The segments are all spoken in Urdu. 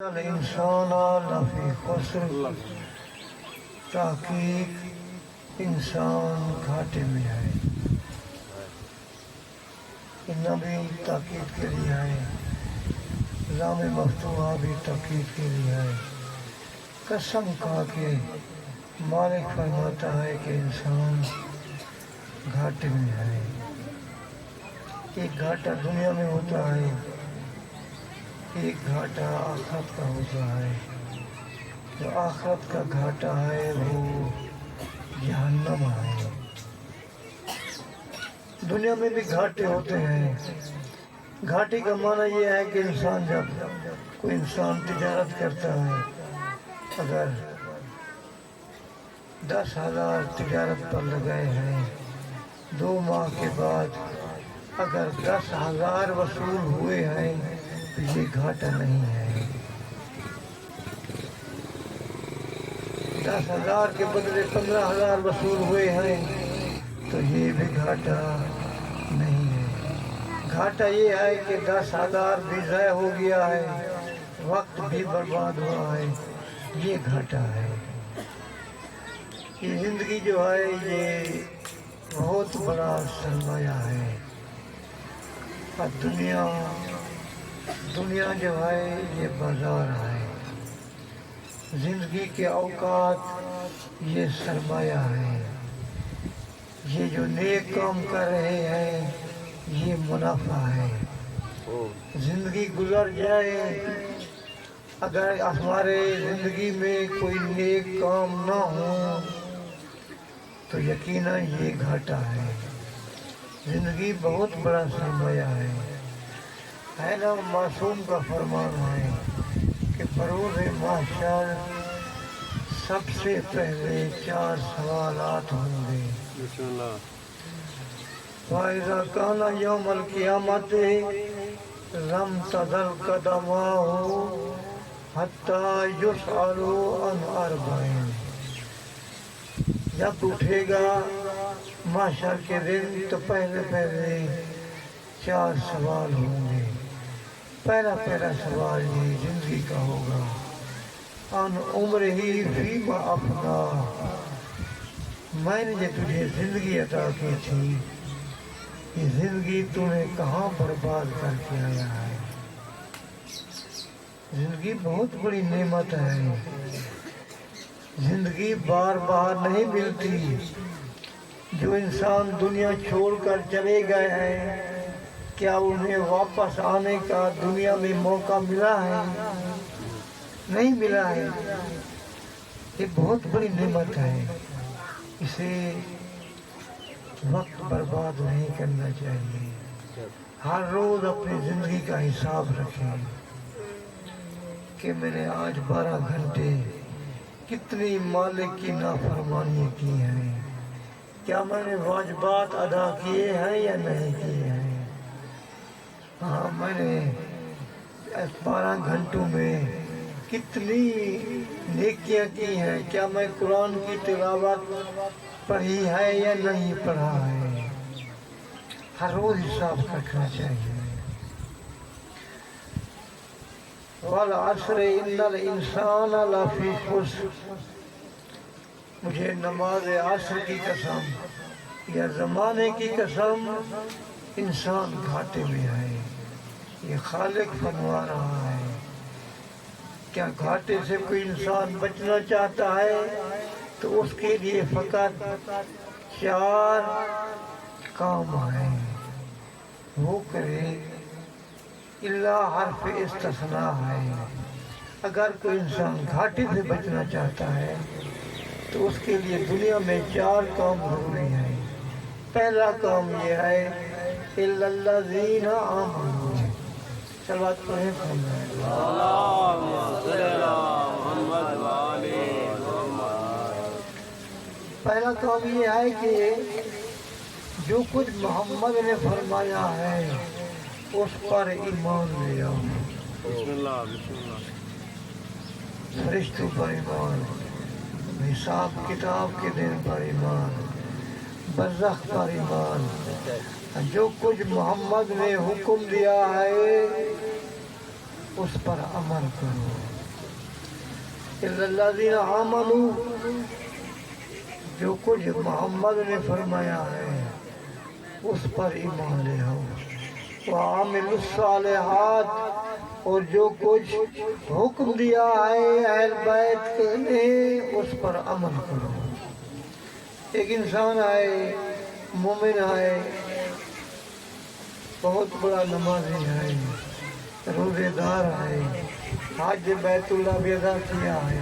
الانسان لفی خسر، تحقیق انسان گھاٹے میں ہے۔ انہاں بھی تاکید کے لیے ہے، لام مفتوحہ بھی تاکید کے لیے ہے۔ قسم کھا کے مالک فرماتا ہے کہ انسان گھاٹے میں ہے۔ ایک گھاٹا دنیا میں ہوتا ہے، ایک گھاٹا آخرت کا ہوتا ہے۔ جو آخرت کا گھاٹا ہے وہ جہنم ہے۔ دنیا میں بھی گھاٹے ہوتے ہیں۔ گھاٹے کا معنی یہ ہے کہ انسان جب کوئی انسان تجارت کرتا ہے، اگر 10,000 تجارت پر لگائے ہیں، 2 ماہ کے بعد اگر 10,000 وصول ہوئے ہیں تو یہ گھاٹا نہیں ہے۔ 10,000 کے بدلے 15,000 وصول ہوئے ہیں تو یہ بھی گھاٹا نہیں ہے۔ گھاٹا یہ ہے کہ 10,000 بھی ضائع ہو گیا ہے، وقت بھی برباد ہوا ہے، یہ گھاٹا ہے۔ یہ زندگی جو ہے یہ بہت بڑا سرمایہ ہے۔ اور دنیا جو ہے یہ بازار ہے۔ زندگی کے اوقات یہ سرمایہ ہے۔ یہ جو نیک کام کر رہے ہیں یہ منافع ہے۔ زندگی گزر جائے، اگر ہمارے زندگی میں کوئی نیک کام نہ ہو تو یقیناً یہ گھاٹا ہے۔ زندگی بہت بڑا سرمایہ ہے نا۔ معصوم کا فرمان ہے کہ بروز محشر سب سے پہلے 4 سوالات ہوں گے۔ فَإِذَا كَانَ يَوْمَ الْقِيَامَةِ لَمْ تَزَلْ قَدَمَاهُ حَتَّى يُسْأَلُوا عَنْ 4۔ جب اٹھے گا محشر کے دن تو پہلے 4 سوال ہوں گے۔ پہلا سوال یہ زندگی کا ہوگا، ان عمرہ فیما افنا، میں نے جو تجھے زندگی عطا کی تھی یہ زندگی تمہیں کہاں برباد کر کے آیا ہے۔ زندگی بہت بڑی نعمت ہے۔ زندگی بار بار نہیں ملتی۔ جو انسان دنیا چھوڑ کر چلے گئے ہیں، کیا انہیں واپس آنے کا دنیا میں موقع ملا ہے؟ نہیں ملا ہے۔ یہ بہت بڑی نعمت ہے، اسے وقت برباد نہیں کرنا چاہیے۔ ہر روز اپنی زندگی کا حساب رکھیں کہ میں نے آج 12 گھنٹے کتنی مالک کی نافرمانی کی ہے، کیا میں نے واجبات ادا کیے ہیں یا نہیں کیے ہیں۔ ہاں، میں نے 12 گھنٹوں میں کتنی نیکیاں کی ہیں، کیا میں قرآن کی تلاوت پڑھی ہے یا نہیں پڑھا ہے۔ ہر روز حساب رکھنا چاہیے۔ وَالْعَصْرِ إِنَّ الْإِنسَانَ لَفِي خُسْرٍ، مجھے نماز عصر کی قسم یا زمانے کی قسم، انسان گھاٹے میں ہے۔ یہ خالق فرما رہا ہے۔ کیا گھاٹے سے کوئی انسان بچنا چاہتا ہے تو اس کے لیے فقط 4 کام ہیں، وہ کرے۔ اللہ حرف استثناء ہے۔ اگر کوئی انسان گھاٹے سے بچنا چاہتا ہے تو اس کے لیے دنیا میں 4 کام ضروری ہیں۔ پہلا کام یہ ہے إِلَّا الَّذِينَ آمَنُوا، صلوات پڑھیں پہلا کام یہ ہے کہ جو کچھ محمد نے فرمایا ہے اس پر ایمان لے آؤ۔ فرشتوں پر ایمان، حساب کتاب کے دن پر ایمان، برزخ پر ایمان۔ جو کچھ محمد نے حکم دیا ہے اس پر عمل کرو۔ الذین آمنوا، جو کچھ محمد نے فرمایا ہے اس پر ایمان لے آؤ۔ وعاملوا الصالحات، اور جو کچھ حکم دیا ہے اہل بیت نے اس پر عمل کرو۔ ایک انسان آئے، مومن آئے، بہت بڑا نمازی ہے، روزے دار ہے، حج بیت اللہ بھی ادا کیا ہے،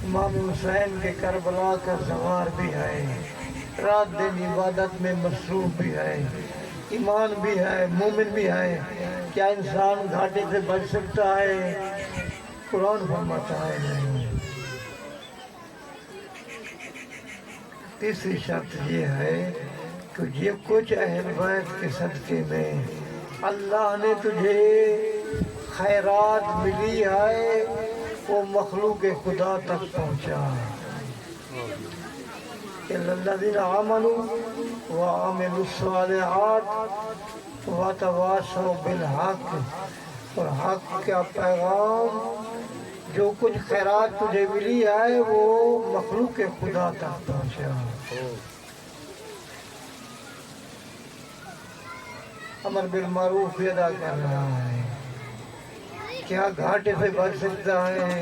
امام حسین کے کربلا کا سوار بھی ہے، رات دن عبادت میں مصروف بھی ہے، ایمان بھی ہے، مومن بھی ہے، کیا انسان گھاٹے سے بچ سکتا ہے؟ قرآن فرماتا ہے نہیں۔ تیسری شرط یہ ہے کہ یہ کچھ اہل بیت کے صدقے میں اللہ نے تجھے خیرات ملی ہے وہ مخلوق خدا تک پہنچا۔ الذین آمنوا وعملوا الصالحات وتواصوا بالحق، اور حق کا پیغام، جو کچھ خیرات تجھے ملی ہے وہ مخلوق خدا تک پہنچا۔ امر بالمعروف بھی ادا کر رہا ہے، کیا گھاٹے سے بچ سکتا ہے؟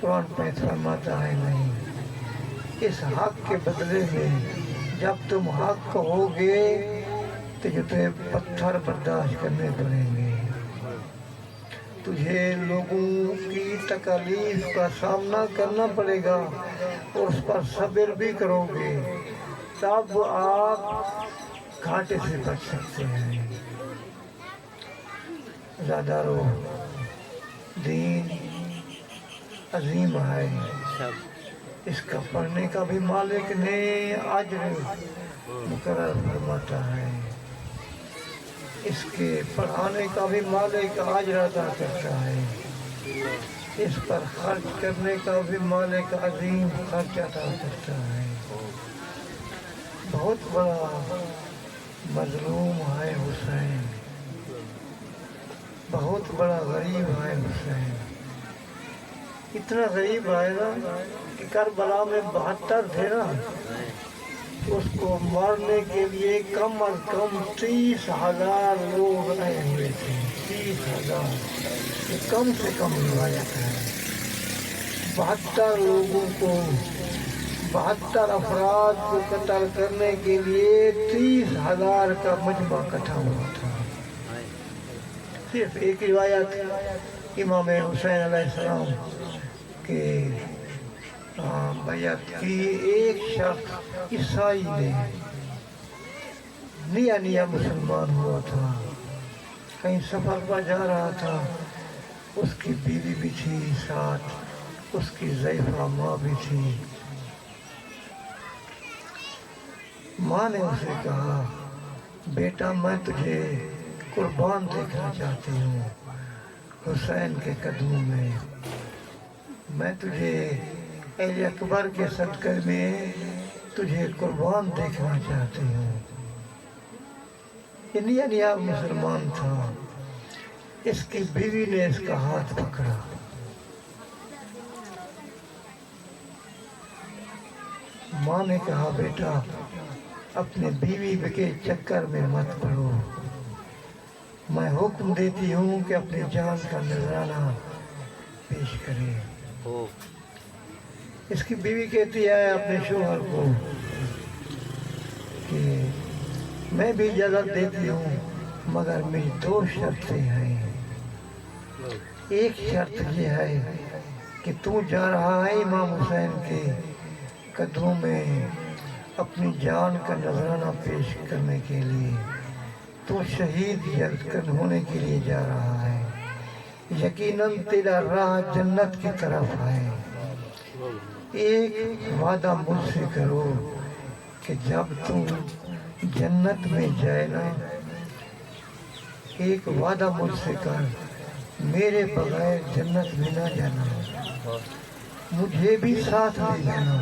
قرآن پہ فرماتا ہے نہیں۔ اس حق کے بدلے میں جب تم حق ہوگے تو تجھے پتھر برداشت کرنے پڑیں گے، تجھے لوگوں کی تکالیف کا سامنا کرنا پڑے گا اور اس پر صبر بھی کرو گے، تب آپ گھاٹے سے بچ سکتے ہیں۔ زادارو، دین عظیم ہے، اس کا پڑھنے کا بھی مالک نے اجر مقرر فرماتا ہے، اس کے پڑھانے کا بھی مالک اجر ادا کرتا ہے، اس پر خرچ کرنے کا بھی مالک عظیم خرچ ادا کرتا ہے۔ بہت بڑا مظلوم ہے حسین، بہت بڑا غریب ہے حسین، اتنا غریب ہے نا کہ کربلا میں 72 تھے نا، اس کو مارنے کے لیے کم از کم 30,000 لوگ آئے ہوئے تھے، 30,000، یہ کم سے کم روایت ہے۔ 72 لوگوں کو، 72 افراد کو قتل کرنے کے لیے 30,000 کا مجمع اکٹھا ہوا تھا۔ صرف ایک روایت امام حسین علیہ السلام کے بیعت کی ایک شخص عیسائی نے، نیا مسلمان ہوا تھا، کہیں سفر پر جا رہا تھا، اس کی بیوی بھی تھی ساتھ، اس کی ضعیفہ ماں بھی تھی۔ ماں نے اسے کہا، بیٹا میں تجھے قربان دیکھنا چاہتی ہوں حسین کے قدموں میں تجھے علی اکبر کے صدقے میں تجھے قربان دیکھنا چاہتی ہوں۔ یہ نیا مسلمان تھا، اس کی بیوی نے اس کا ہاتھ پکڑا، ماں نے کہا بیٹا اپنے بیوی کے چکر میں مت پڑو، میں حکم دیتی ہوں کہ اپنی جان کا نذرانہ پیش کرے۔ اس کی بیوی کہتی ہے اپنے شوہر کو کہ میں بھی اجازت دیتی ہوں مگر میری 2 شرطیں ہیں۔ ایک شرط یہ ہے کہ تو جا رہا ہے امام حسین کے قدموں میں اپنی جان کا نذرانہ پیش کرنے کے لیے، تو شہید ہونے کے لیے جا رہا ہے، یقیناً تیرا راہ جنت کی طرف ہے۔ ایک وعدہ مجھ سے کرو کہ جب تم جنت میں جائے نا، ایک وعدہ مجھ سے کر، میرے بغیر جنت میں نہ جانا، مجھے بھی ساتھ لے جانا۔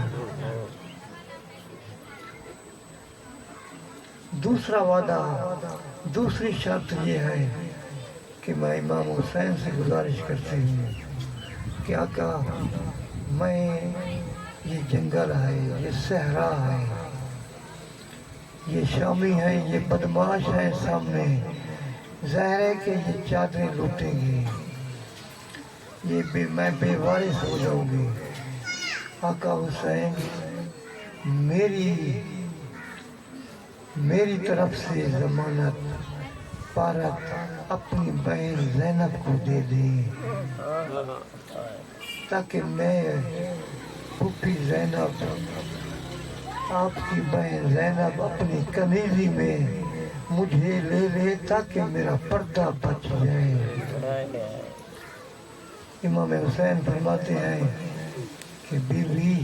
دوسرا وعدہ، دوسری شرط یہ ہے کہ میں امام حسین سے گزارش کرتی ہوں کہ آقا میں یہ جنگل ہے، یہ صحرا ہے، یہ شامی ہے، یہ بدماش ہے سامنے، ظاہر ہے کہ یہ چادریں لوٹیں گی، میں بے وارث ہو جاؤں گی۔ آقا حسین میری طرف سے ضمانت پارت اپنی بہن زینب کو دے دیں تاکہ میں پھوپھی زینب آپ کی بہن زینب اپنی کنیزی میں مجھے لے لے تاکہ میرا پردہ بچ جائے۔ امام حسین فرماتے ہیں کہ بیوی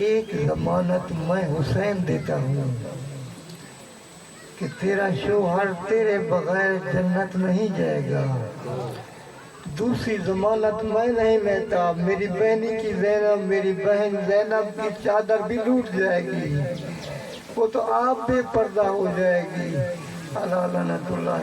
ایک ضمانت میں حسین دیتا ہوں کہ تیرا شوہر تیرے بغیر جنت نہیں جائے گا، دوسری ضمانت میں نہیں لیتا، میری بہنی کی زینب، میری بہن زینب کی چادر بھی لوٹ جائے گی، وہ تو آپ بے پردہ ہو جائے گی۔ اللہ لعنت اللہ